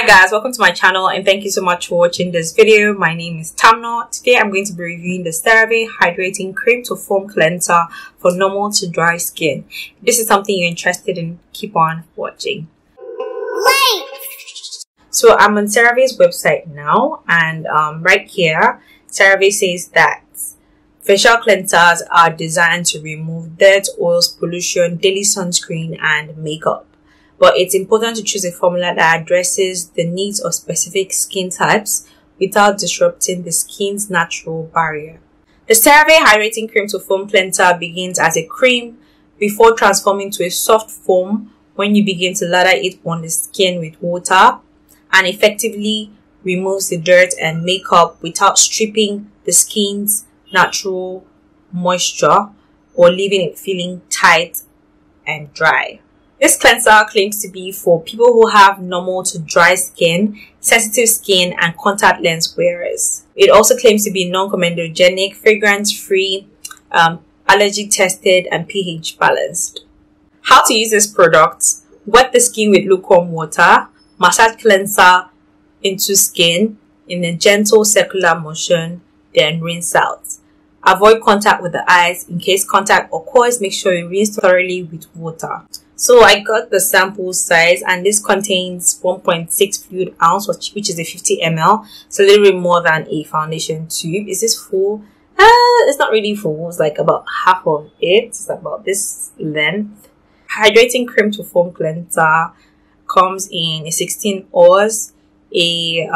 Hi guys, welcome to my channel and thank you so much for watching this video. My name is Tamna. Today I'm going to be reviewing the Cerave Hydrating Cream to Foam Cleanser for normal to dry skin. If this is something you're interested in, keep on watching. So I'm on Cerave's website now, and right here Cerave says that facial cleansers are designed to remove dirt, oils, pollution, daily sunscreen and makeup. But it's important to choose a formula that addresses the needs of specific skin types without disrupting the skin's natural barrier. The Cerave Hydrating Cream to Foam Cleanser begins as a cream before transforming to a soft foam when you begin to lather it on the skin with water, and effectively removes the dirt and makeup without stripping the skin's natural moisture or leaving it feeling tight and dry. This cleanser claims to be for people who have normal to dry skin, sensitive skin, and contact lens wearers. It also claims to be non-comedogenic, fragrance-free, allergy tested, and pH balanced. How to use this product: wet the skin with lukewarm water, massage cleanser into skin in a gentle circular motion, then rinse out. Avoid contact with the eyes. In case contact occurs, make sure you rinse thoroughly with water. So I got the sample size, and this contains 1.6 fluid ounce, which is a 50 ml. It's a little bit more than a foundation tube. Is this full? It's not really full. It's like about half of it. It's about this length. Hydrating cream to foam cleanser comes in a 16 ounce, a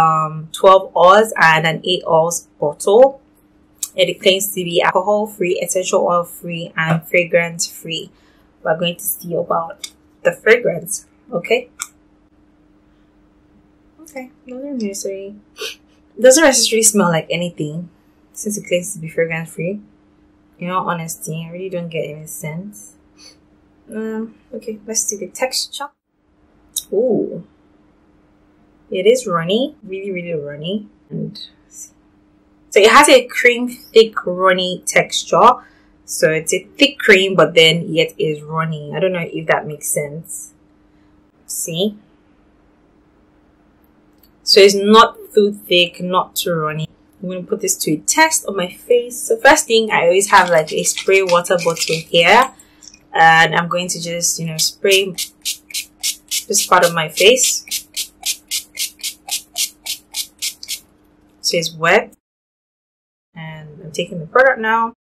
12 ounce, and an 8 ounce bottle. It claims to be alcohol free, essential oil free, and fragrance free. We're going to see about the fragrance. Okay, doesn't necessarily smell like anything, since it claims to be fragrance free. In all honesty, I really don't get any scent. Okay, let's see the texture. Ooh, it is runny, really runny, and so it has a cream thick runny texture. So it's a thick cream, but then yet is runny. I don't know if that makes sense. See? So it's not too thick, not too runny. I'm going to put this to a test on my face. So first thing, I always have like a spray water bottle here. And I'm going to just, spray this part of my face. So it's wet. And I'm taking the product now.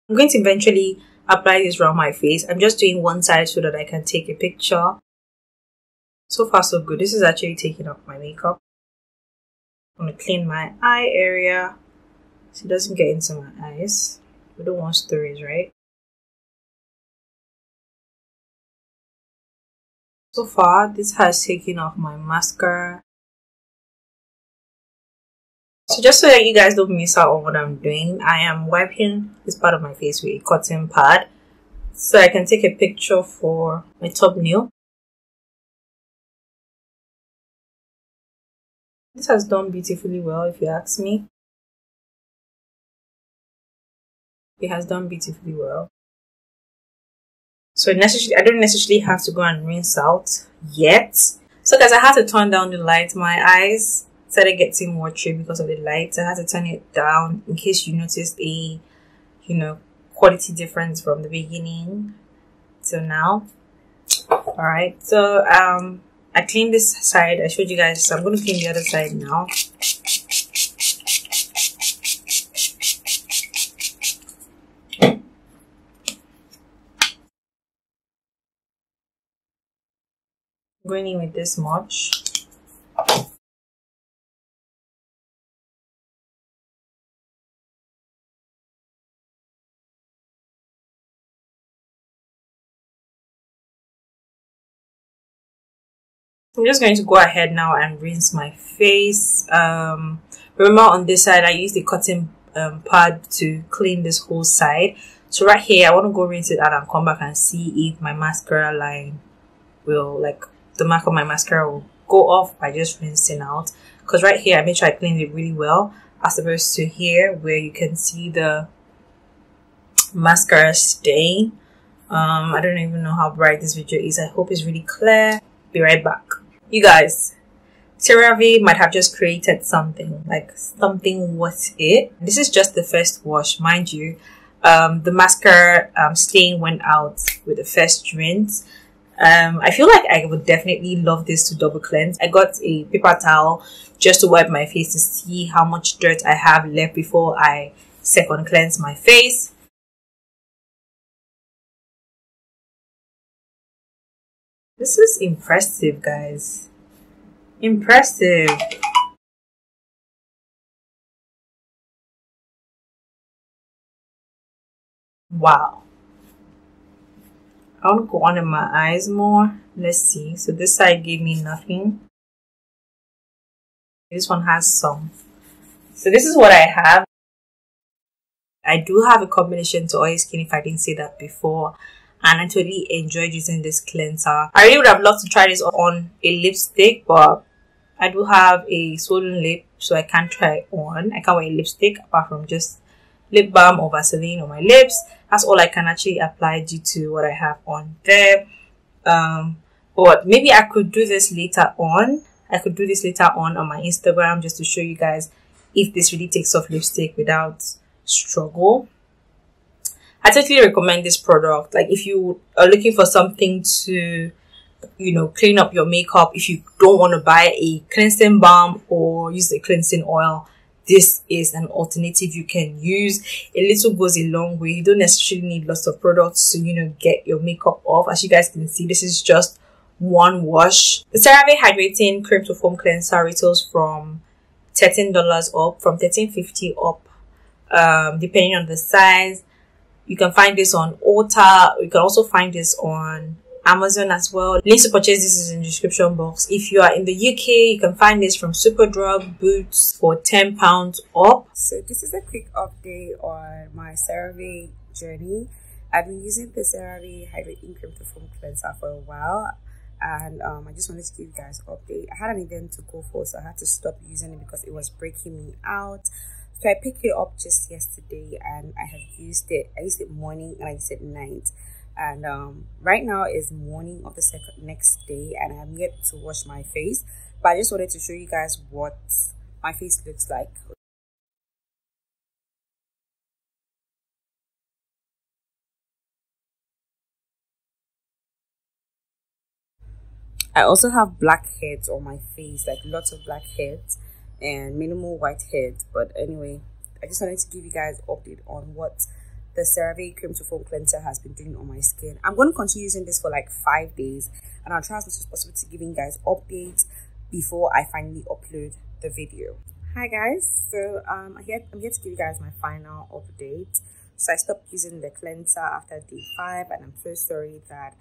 I'm going to eventually apply this around my face. I'm just doing one side so that I can take a picture. So far so good. This is actually taking off my makeup. I'm going to clean my eye area so it doesn't get into my eyes. We don't want stories, right? So far, this has taken off my mascara. So just so that you guys don't miss out on what I'm doing, I am wiping this part of my face with a cotton pad so I can take a picture for my thumbnail. This has done beautifully well, if you ask me. It has done beautifully well. So I don't necessarily have to go and rinse out yet. So guys, I had to turn down the light. My eyes started getting watery because of the light. I had to turn it down in case you noticed a quality difference from the beginning till now. Alright, so I cleaned this side. I showed you guys, so I'm going to clean the other side now. Going in with this much. I'm just going to go ahead now and rinse my face. Remember, on this side I used the cotton pad to clean this whole side. So right here I want to go rinse it out and come back and see if my mascara line will, like, the mark of my mascara will go off by just rinsing out. because right here I made sure I cleaned it really well, as opposed to here where you can see the mascara stain. I don't even know how bright this video is. I hope it's really clear. Be right back. You guys, Cerave might have just created something, like something worth it. This is just the first wash, mind you. The mascara stain went out with the first rinse. I feel like I would definitely love this to double cleanse. I got a paper towel just to wipe my face to see how much dirt I have left before I second cleanse my face. This is impressive, guys. Impressive. Wow. I want to go on in my eyes more. Let's see. So this side gave me nothing. This one has some. So this is what I have. I do have a combination to oil skin, if I didn't say that before. And I totally enjoyed using this cleanser. I really would have loved to try this on a lipstick, but I do have a swollen lip, so I can't try it on. I can't wear a lipstick apart from just lip balm or Vaseline on my lips. That's all I can actually apply due to what I have on there. But maybe I could do this later on. I could do this later on my Instagram just to show you guys if this really takes off lipstick without struggle. I totally recommend this product. Like, if you are looking for something to, you know, clean up your makeup, if you don't want to buy a cleansing balm or use a cleansing oil, this is an alternative you can use. A little goes a long way. You don't necessarily need lots of products to, you know, get your makeup off. As you guys can see, this is just one wash. The Cerave Hydrating Cream to Foam Cleanser retails from $13 up, from $13.50 up, depending on the size. You can find this on Ulta. You can also find this on Amazon as well. Links to purchase this is in the description box. If you are in the UK, you can find this from Superdrug, Boots for £10 up. So this is a quick update on my Cerave journey. I've been using the Cerave Hydrating Cream to Foam Cleanser for a while, and I just wanted to give you guys an update. I had an event to go for, so I had to stop using it because it was breaking me out. So I picked it up just yesterday, and I have used it. I used it morning and I used it night. And right now is morning of the next day, and I'm yet to wash my face. But I just wanted to show you guys what my face looks like. I also have blackheads on my face, like lots of blackheads and minimal whiteheads. But anyway, I just wanted to give you guys an update on what the Cerave Cream to Foam Cleanser has been doing on my skin. I'm going to continue using this for like 5 days, and I'll try as much as possible to giving you guys updates before I finally upload the video. Hi guys, so I'm here to give you guys my final update. So I stopped using the cleanser after day 5, and I'm so sorry that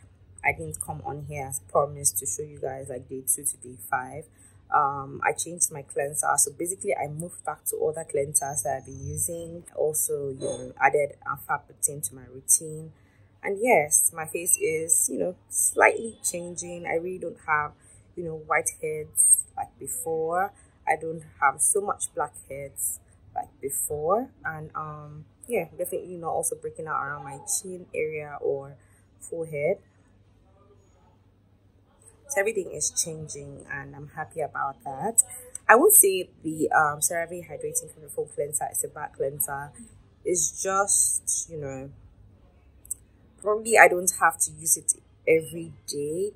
I didn't come on here as promised to show you guys like day 2 to day 5. I changed my cleanser, so basically I moved back to other cleansers that I've been using. Also, you know, added alpha protein to my routine, and yes, my face is, you know, slightly changing. I really don't have, you know, whiteheads like before. I don't have so much blackheads like before, and yeah, definitely not also breaking out around my chin area or forehead. So everything is changing, and I'm happy about that. I won't say the Cerave Hydrating Cream Foam Cleanser is a bad cleanser. It's just, you know, probably I don't have to use it every day,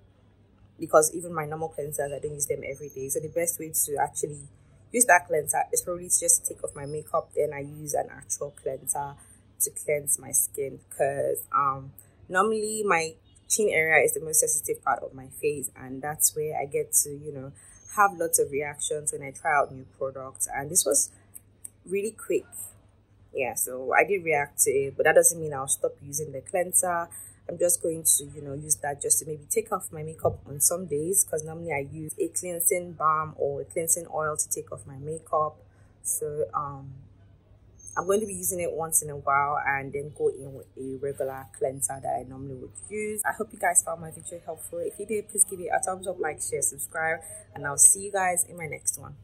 because even my normal cleansers, I don't use them every day. So the best way to actually use that cleanser is probably to just take off my makeup, then I use an actual cleanser to cleanse my skin, because normally my chin area is the most sensitive part of my face, and that's where I get to, you know, have lots of reactions when I try out new products. And this was really quick, yeah, so I did react to it, but that doesn't mean I'll stop using the cleanser. I'm just going to, you know, use that just to maybe take off my makeup on some days, because normally I use a cleansing balm or a cleansing oil to take off my makeup. So I'm going to be using it once in a while, and then go in with a regular cleanser that I normally would use. I hope you guys found my video helpful. If you did, please give it a thumbs up, like, share, subscribe, and I'll see you guys in my next one.